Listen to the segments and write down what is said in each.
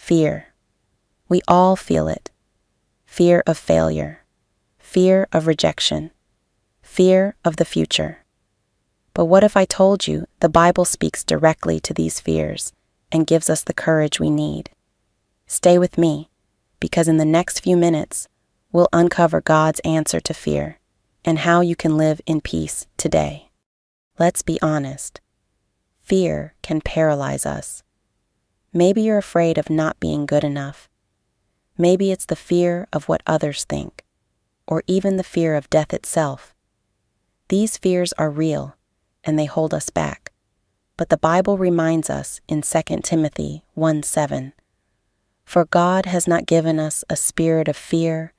Fear. We all feel it. Fear of failure. Fear of rejection. Fear of the future. But what if I told you the Bible speaks directly to these fears and gives us the courage we need? Stay with me, because in the next few minutes, we'll uncover God's answer to fear and how you can live in peace today. Let's be honest. Fear can paralyze us. Maybe you're afraid of not being good enough. Maybe it's the fear of what others think, or even the fear of death itself. These fears are real, and they hold us back. But the Bible reminds us in 2 Timothy 1:7, "For God has not given us a spirit of fear,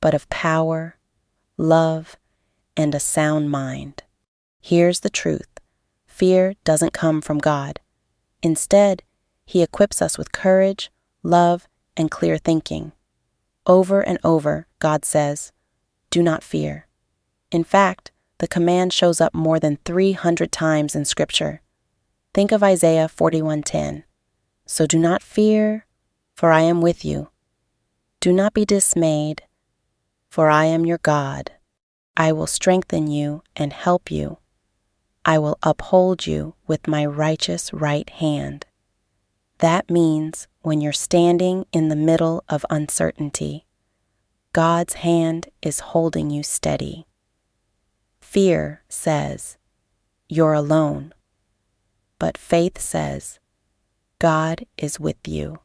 but of power, love, and a sound mind." Here's the truth. Fear doesn't come from God. Instead, He equips us with courage, love, and clear thinking. Over and over, God says, "Do not fear." In fact, the command shows up more than 300 times in Scripture. Think of Isaiah 41:10. "So do not fear, for I am with you. Do not be dismayed, for I am your God. I will strengthen you and help you. I will uphold you with my righteous right hand." That means when you're standing in the middle of uncertainty, God's hand is holding you steady. Fear says, "You're alone." But faith says, "God is with you."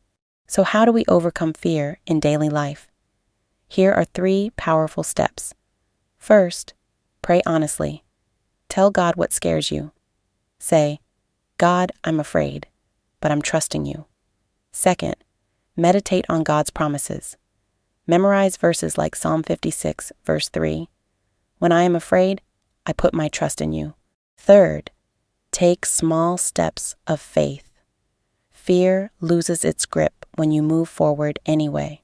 So how do we overcome fear in daily life? Here are 3 powerful steps. First, pray honestly. Tell God what scares you. Say, "God, I'm afraid, but I'm trusting you." Second, meditate on God's promises. Memorize verses like Psalm 56, verse 3. "When I am afraid, I put my trust in you." Third, take small steps of faith. Fear loses its grip when you move forward anyway.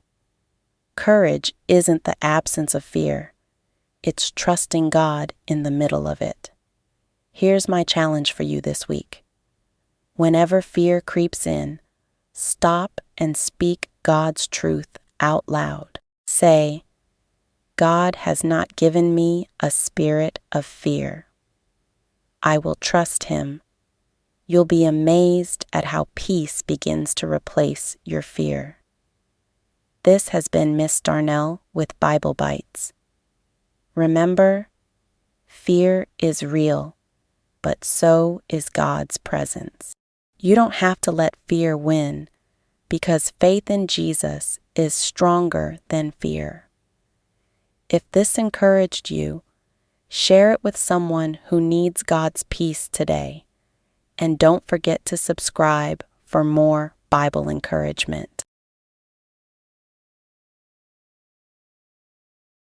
Courage isn't the absence of fear. It's trusting God in the middle of it. Here's my challenge for you this week. Whenever fear creeps in, stop and speak God's truth out loud. Say, "God has not given me a spirit of fear." I will trust Him. You'll be amazed at how peace begins to replace your fear. This has been Miss Darnell with Bible Bytes. Remember, fear is real, but so is God's presence. You don't have to let fear win, because faith in Jesus is stronger than fear. If this encouraged you, share it with someone who needs God's peace today. And don't forget to subscribe for more Bible encouragement.